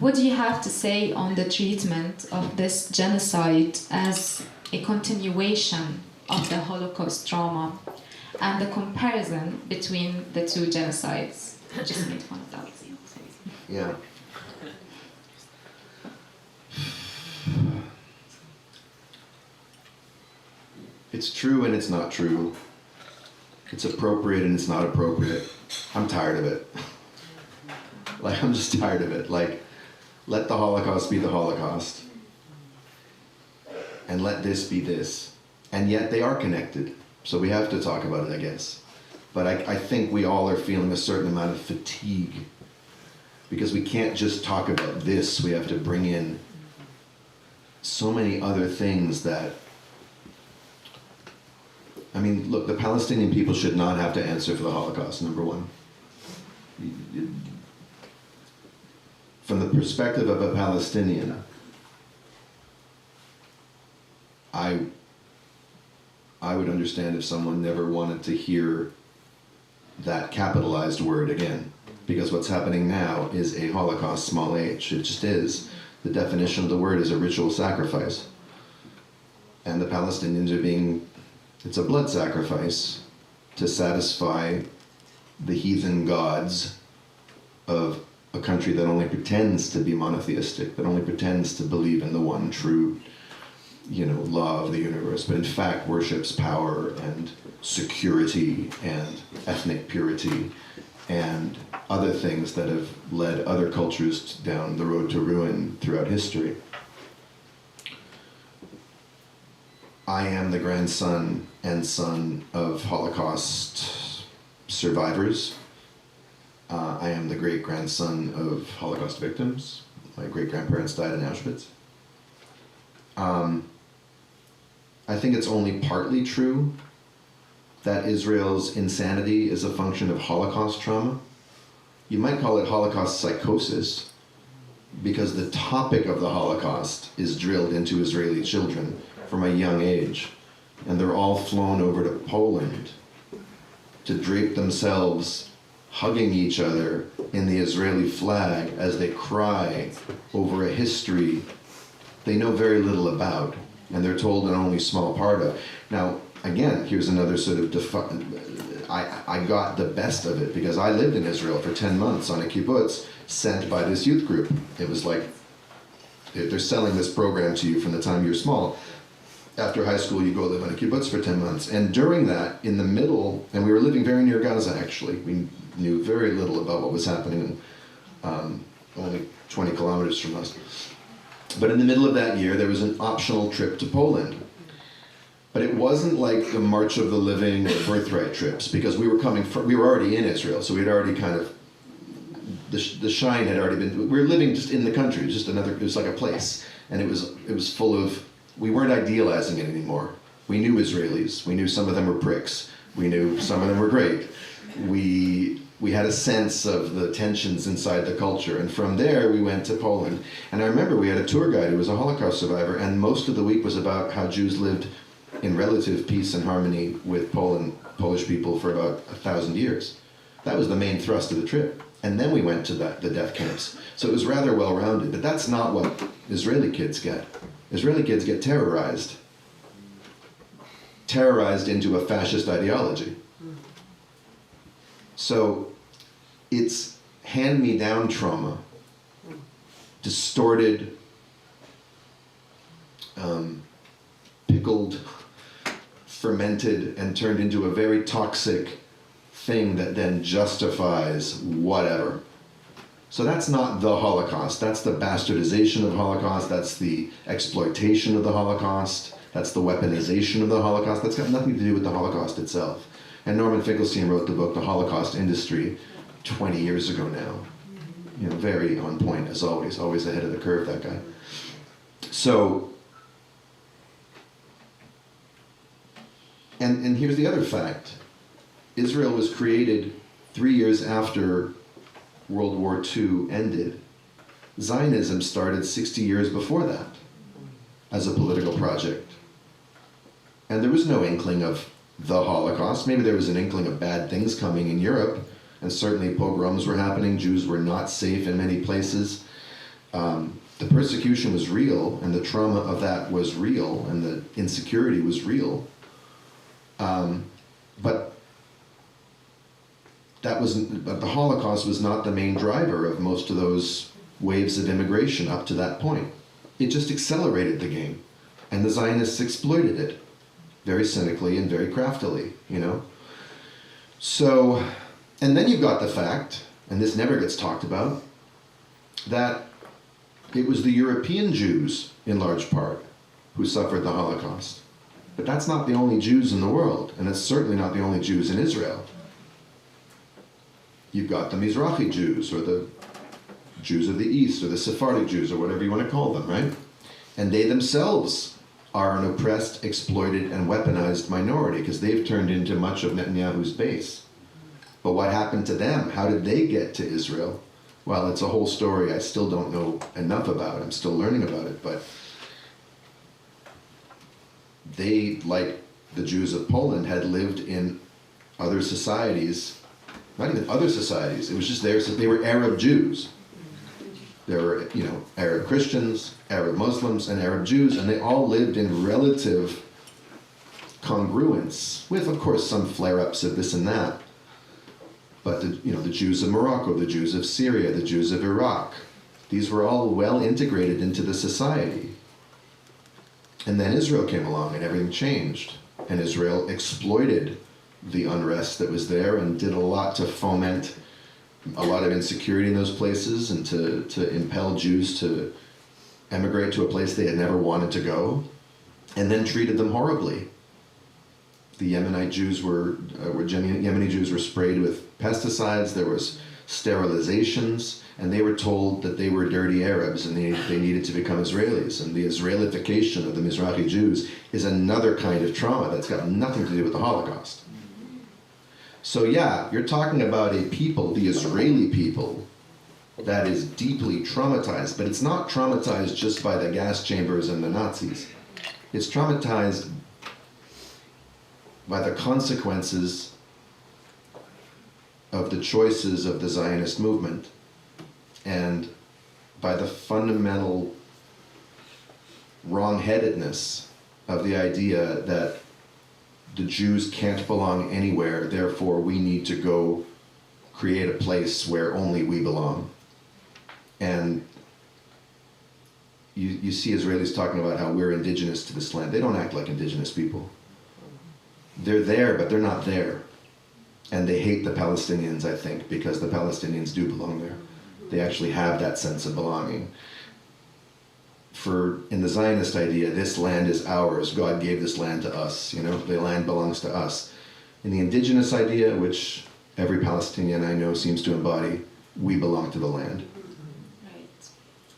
What do you have to say on the treatment of this genocide as a continuation of the Holocaust trauma and the comparison between the two genocides? I just made fun of that. Yeah. It's true and it's not true. It's appropriate and it's not appropriate. I'm tired of it. Like, I'm just tired of it. Like, let the Holocaust be the Holocaust. And let this be this. And yet they are connected. So we have to talk about it, I guess. But I think we all are feeling a certain amount of fatigue. Because we can't just talk about this. We have to bring in so many other things that... I mean, look, the Palestinian people should not have to answer for the Holocaust, number one. From the perspective of a Palestinian, I would understand if someone never wanted to hear that capitalized word again. Because what's happening now is a Holocaust, small h. It just is. The definition of the word is a ritual sacrifice. And the Palestinians are being... It's a blood sacrifice to satisfy the heathen gods of a country that only pretends to be monotheistic, that only pretends to believe in the one true, law of the universe, but in fact worships power and security and ethnic purity and other things that have led other cultures down the road to ruin throughout history. I am the grandson and son of Holocaust survivors. I am the great-grandson of Holocaust victims. My great-grandparents died in Auschwitz. I think it's only partly true that Israel's insanity is a function of Holocaust trauma. You might call it Holocaust psychosis, because the topic of the Holocaust is drilled into Israeli children from a young age, and they're all flown over to Poland to drape themselves hugging each other in the Israeli flag as they cry over a history they know very little about, and they're told an only small part of. Now, again, here's another sort of I got the best of it because I lived in Israel for 10 months on a kibbutz sent by this youth group. It was like, they're selling this program to you from the time you're small. After high school, you go live on a kibbutz for 10 months. And during that, in the middle, and we were living very near Gaza, actually. We knew very little about what was happening, only 20 kilometers from us. But in the middle of that year, there was an optional trip to Poland. But it wasn't like the March of the Living or Birthright trips, because we were already in Israel, so we'd already kind of, the shine had already been, we were living just in the country, it was like a place. And it was full of, we weren't idealizing it anymore. We knew Israelis. We knew some of them were pricks. We knew some of them were great. We had a sense of the tensions inside the culture. And from there, we went to Poland. And I remember we had a tour guide who was a Holocaust survivor, and most of the week was about how Jews lived in relative peace and harmony with Polish people for about 1,000 years. That was the main thrust of the trip. And then we went to the death camps. So it was rather well-rounded, but that's not what Israeli kids get. Israeli kids get terrorized into a fascist ideology. So it's hand-me-down trauma, distorted, pickled, fermented, and turned into a very toxic thing that then justifies whatever. So that's not the Holocaust. That's the bastardization of the Holocaust. That's the exploitation of the Holocaust. That's the weaponization of the Holocaust. That's got nothing to do with the Holocaust itself. And Norman Finkelstein wrote the book, The Holocaust Industry, 20 years ago now. Very on point, as always ahead of the curve, that guy. So, and here's the other fact. Israel was created 3 years after World War II ended. Zionism started 60 years before that as a political project. And there was no inkling of the Holocaust. Maybe there was an inkling of bad things coming in Europe, and certainly pogroms were happening. Jews were not safe in many places. The persecution was real, and the trauma of that was real, and the insecurity was real. But the Holocaust was not the main driver of most of those waves of immigration up to that point. It just accelerated the game, and the Zionists exploited it very cynically and very craftily, So, and then you've got the fact, and this never gets talked about, that it was the European Jews, in large part, who suffered the Holocaust. But that's not the only Jews in the world, and it's certainly not the only Jews in Israel. You've got the Mizrahi Jews, or the Jews of the East, or the Sephardic Jews, or whatever you want to call them, right? And they themselves are an oppressed, exploited, and weaponized minority, because they've turned into much of Netanyahu's base. But what happened to them? How did they get to Israel? Well, it's a whole story I still don't know enough about. I'm still learning about it, but they, like the Jews of Poland, had lived in other societies, not even other societies, it was just theirs. They were Arab Jews. There were, Arab Christians, Arab Muslims, and Arab Jews, and they all lived in relative congruence, with, of course, some flare-ups of this and that. But the Jews of Morocco, the Jews of Syria, the Jews of Iraq, these were all well integrated into the society. And then Israel came along and everything changed. And Israel exploited the unrest that was there and did a lot to foment a lot of insecurity in those places and to impel Jews to emigrate to a place they had never wanted to go, and then treated them horribly. The Yemeni Jews were sprayed with pesticides, there was sterilizations, and they were told that they were dirty Arabs and they needed to become Israelis. And the Israelification of the Mizrahi Jews is another kind of trauma that's got nothing to do with the Holocaust. So yeah, you're talking about a people, the Israeli people, that is deeply traumatized, but it's not traumatized just by the gas chambers and the Nazis. It's traumatized by the consequences of the choices of the Zionist movement and by the fundamental wrong-headedness of the idea that the Jews can't belong anywhere, therefore we need to go create a place where only we belong. And you see Israelis talking about how we're indigenous to this land. They don't act like indigenous people. They're there, but they're not there. And they hate the Palestinians, I think, because the Palestinians do belong there. They actually have that sense of belonging. In the Zionist idea, this land is ours. God gave this land to us. The land belongs to us. In the indigenous idea, which every Palestinian I know seems to embody, we belong to the land.